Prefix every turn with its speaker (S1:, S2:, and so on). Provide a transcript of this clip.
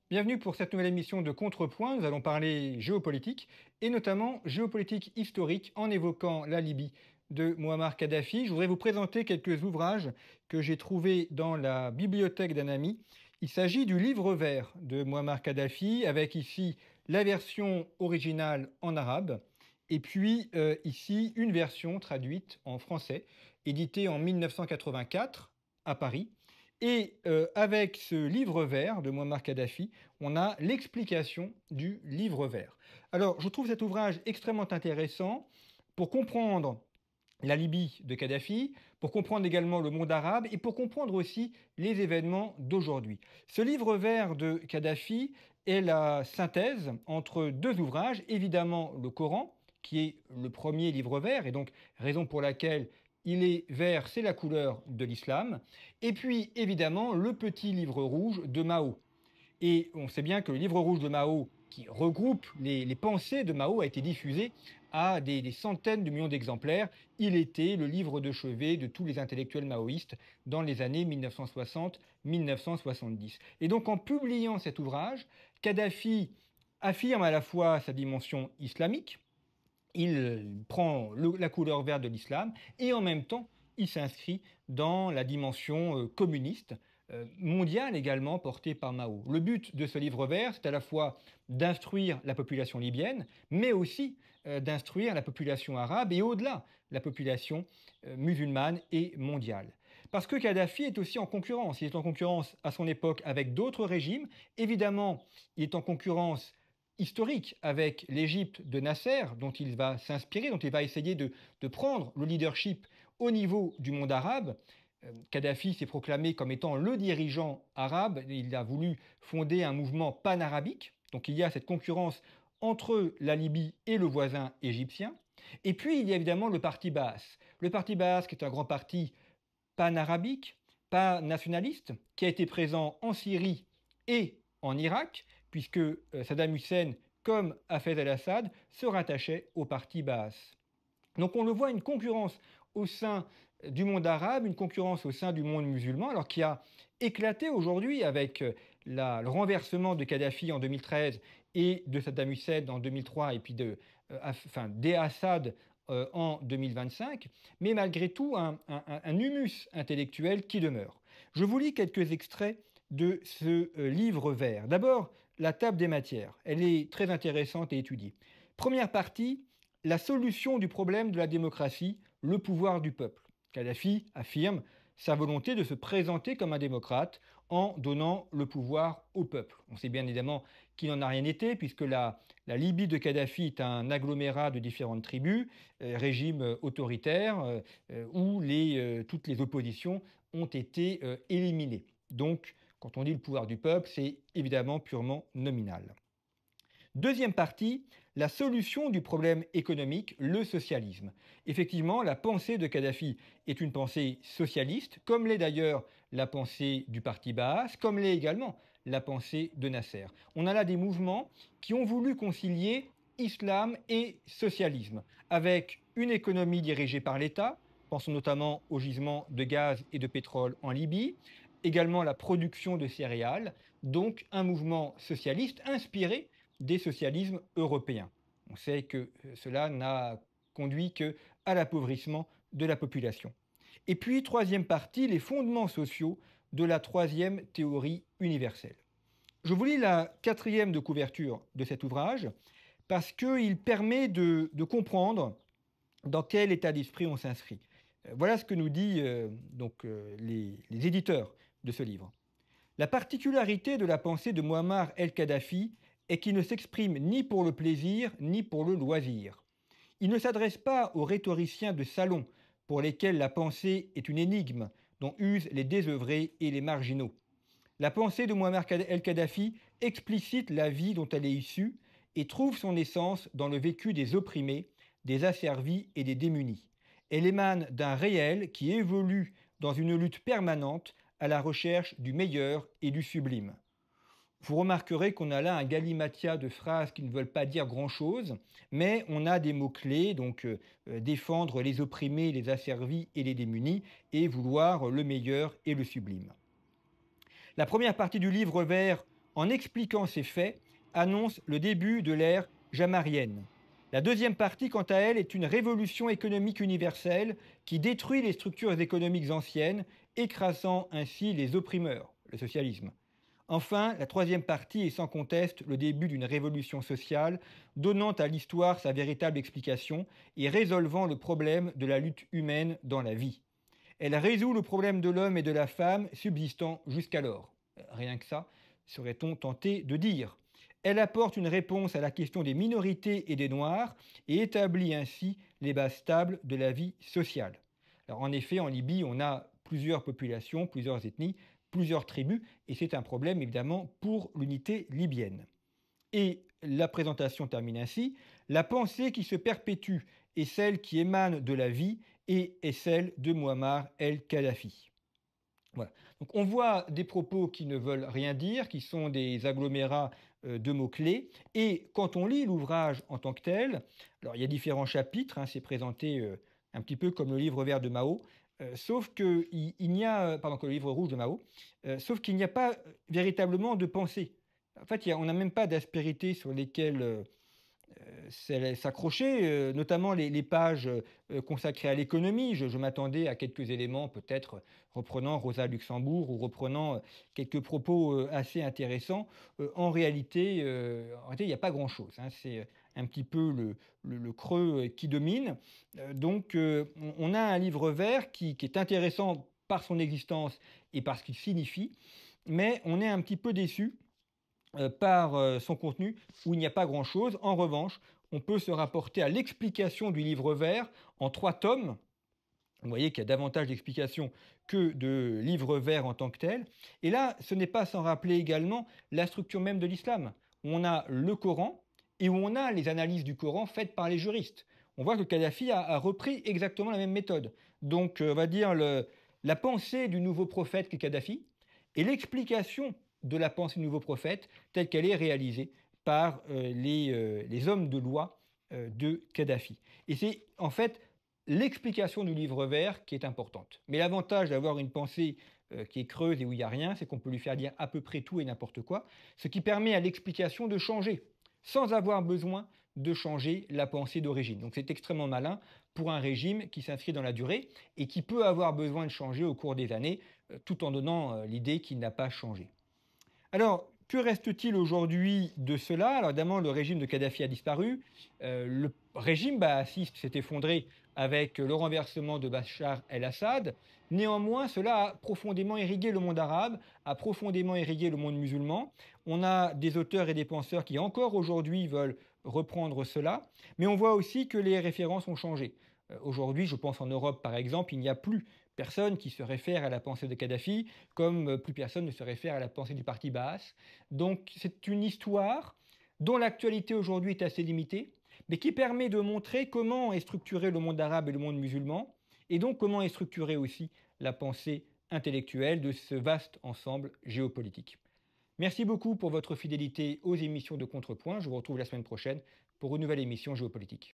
S1: Bienvenue pour cette nouvelle émission de Contrepoint. Nous allons parler géopolitique et notamment géopolitique historique en évoquant la Libye de Muammar Kadhafi. Je voudrais vous présenter quelques ouvrages que j'ai trouvés dans la bibliothèque d'un ami. Il s'agit du livre vert de Muammar Kadhafi avec ici la version originale en arabe et puis ici une version traduite en français éditée en 1984 à Paris. Et avec ce livre vert de Muammar Kadhafi, on a l'explication du livre vert. Alors, je trouve cet ouvrage extrêmement intéressant pour comprendre la Libye de Kadhafi, pour comprendre également le monde arabe et pour comprendre aussi les événements d'aujourd'hui. Ce livre vert de Kadhafi est la synthèse entre deux ouvrages, évidemment le Coran, qui est le premier livre vert, et donc raison pour laquelle il est vert, c'est la couleur de l'islam, et puis évidemment le petit livre rouge de Mao. Et on sait bien que le livre rouge de Mao, qui regroupe les pensées de Mao, a été diffusé à des centaines de millions d'exemplaires. Il était le livre de chevet de tous les intellectuels maoïstes dans les années 1960-1970. Et donc en publiant cet ouvrage, Kadhafi affirme à la fois sa dimension islamique, il prend la couleur verte de l'islam et en même temps, il s'inscrit dans la dimension communiste, mondiale également portée par Mao. Le but de ce livre vert, c'est à la fois d'instruire la population libyenne, mais aussi d'instruire la population arabe et au-delà, la population musulmane et mondiale. Parce que Kadhafi est aussi en concurrence. Il est en concurrence à son époque avec d'autres régimes. Évidemment, il est en concurrence historique avec l'Égypte de Nasser, dont il va s'inspirer, dont il va essayer de prendre le leadership au niveau du monde arabe. Kadhafi s'est proclamé comme étant le dirigeant arabe, il a voulu fonder un mouvement panarabique, donc il y a cette concurrence entre la Libye et le voisin égyptien. Et puis il y a évidemment le parti Baas. Le parti Baas qui est un grand parti panarabique, pan-nationaliste, qui a été présent en Syrie et en Irak, puisque Saddam Hussein, comme Hafez al-Assad, se rattachait au parti Baas. Donc on le voit, une concurrence au sein du monde arabe, une concurrence au sein du monde musulman, alors qui a éclaté aujourd'hui avec le renversement de Kadhafi en 2013 et de Saddam Hussein en 2003 et puis des Assad en 2025, mais malgré tout un humus intellectuel qui demeure. Je vous lis quelques extraits de ce livre vert. D'abord, la table des matières. Elle est très intéressante et étudiée. Première partie, la solution du problème de la démocratie, le pouvoir du peuple. Kadhafi affirme sa volonté de se présenter comme un démocrate en donnant le pouvoir au peuple. On sait bien évidemment qu'il n'en a rien été, puisque la Libye de Kadhafi est un agglomérat de différentes tribus, régime autoritaire, où toutes les oppositions ont été éliminées. Donc, quand on dit le pouvoir du peuple, c'est évidemment purement nominal. Deuxième partie, la solution du problème économique, le socialisme. Effectivement, la pensée de Kadhafi est une pensée socialiste, comme l'est d'ailleurs la pensée du parti Baas, comme l'est également la pensée de Nasser. On a là des mouvements qui ont voulu concilier islam et socialisme, avec une économie dirigée par l'État, pensons notamment aux gisements de gaz et de pétrole en Libye, également la production de céréales, donc un mouvement socialiste inspiré des socialismes européens. On sait que cela n'a conduit qu'à l'appauvrissement de la population. Et puis, troisième partie, les fondements sociaux de la troisième théorie universelle. Je vous lis la quatrième de couverture de cet ouvrage parce qu'il permet de comprendre dans quel état d'esprit on s'inscrit. Voilà ce que nous disent les éditeurs de ce livre. La particularité de la pensée de Muammar el-Kadhafi est qu'il ne s'exprime ni pour le plaisir ni pour le loisir. Il ne s'adresse pas aux rhétoriciens de salon pour lesquels la pensée est une énigme dont usent les désœuvrés et les marginaux. La pensée de Muammar el-Kadhafi explicite la vie dont elle est issue et trouve son essence dans le vécu des opprimés, des asservis et des démunis. Elle émane d'un réel qui évolue dans une lutte permanente à la recherche du meilleur et du sublime. Vous remarquerez qu'on a là un galimatia de phrases qui ne veulent pas dire grand-chose, mais on a des mots-clés, donc défendre les opprimés, les asservis et les démunis, et vouloir le meilleur et le sublime. La première partie du livre vert en expliquant ces faits, annonce le début de l'ère jamarienne. La deuxième partie, quant à elle, est une révolution économique universelle qui détruit les structures économiques anciennes, écrasant ainsi les opprimeurs, le socialisme. Enfin, la troisième partie est sans conteste le début d'une révolution sociale, donnant à l'histoire sa véritable explication et résolvant le problème de la lutte humaine dans la vie. Elle résout le problème de l'homme et de la femme subsistant jusqu'alors. Rien que ça, serait-on tenté de dire. Elle apporte une réponse à la question des minorités et des Noirs et établit ainsi les bases stables de la vie sociale. Alors en effet, en Libye, on a plusieurs populations, plusieurs ethnies, plusieurs tribus, et c'est un problème évidemment pour l'unité libyenne. Et la présentation termine ainsi. La pensée qui se perpétue est celle qui émane de la vie et est celle de Muammar el-Kadhafi. Voilà. Donc on voit des propos qui ne veulent rien dire, qui sont des agglomérats de mots-clés. Et quand on lit l'ouvrage en tant que tel, alors il y a différents chapitres, hein, c'est présenté un petit peu comme le livre vert de Mao, sauf qu'il n'y a, pardon, que le livre rouge de Mao, sauf qu'il n'y a pas véritablement de pensée. En fait, on n'a même pas d'aspérité sur lesquelles s'accrocher, notamment les pages consacrées à l'économie. Je m'attendais à quelques éléments, peut-être reprenant Rosa Luxembourg ou reprenant quelques propos assez intéressants. En réalité, il n'y a pas grand-chose, hein. C'est un petit peu le creux qui domine. On a un livre vert qui est intéressant par son existence et par ce qu'il signifie, mais on est un petit peu déçu par son contenu où il n'y a pas grand-chose. En revanche, on peut se rapporter à l'explication du livre vert en 3 tomes. Vous voyez qu'il y a davantage d'explications que de livres verts en tant que tel. Et là, ce n'est pas sans rappeler également la structure même de l'islam, où on a le Coran et où on a les analyses du Coran faites par les juristes. On voit que Kadhafi a repris exactement la même méthode. Donc, on va dire la pensée du nouveau prophète qu'est Kadhafi et l'explication de la pensée du nouveau prophète telle qu'elle est réalisée par les hommes de loi de Kadhafi. Et c'est en fait l'explication du livre vert qui est importante. Mais l'avantage d'avoir une pensée qui est creuse et où il n'y a rien, c'est qu'on peut lui faire dire à peu près tout et n'importe quoi, ce qui permet à l'explication de changer, sans avoir besoin de changer la pensée d'origine. Donc c'est extrêmement malin pour un régime qui s'inscrit dans la durée et qui peut avoir besoin de changer au cours des années, tout en donnant l'idée qu'il n'a pas changé. Alors, que reste-t-il aujourd'hui de cela? Alors évidemment, le régime de Kadhafi a disparu. Le régime baathiste s'est effondré avec le renversement de Bachar el-Assad. Néanmoins, cela a profondément irrigué le monde arabe, a profondément irrigué le monde musulman. On a des auteurs et des penseurs qui encore aujourd'hui veulent reprendre cela, mais on voit aussi que les références ont changé. Aujourd'hui, je pense en Europe par exemple, il n'y a plus personne qui se réfère à la pensée de Kadhafi, comme plus personne ne se réfère à la pensée du parti Baas. Donc c'est une histoire dont l'actualité aujourd'hui est assez limitée, mais qui permet de montrer comment est structuré le monde arabe et le monde musulman, et donc comment est structurée aussi la pensée intellectuelle de ce vaste ensemble géopolitique. Merci beaucoup pour votre fidélité aux émissions de Contrepoint. Je vous retrouve la semaine prochaine pour une nouvelle émission géopolitique.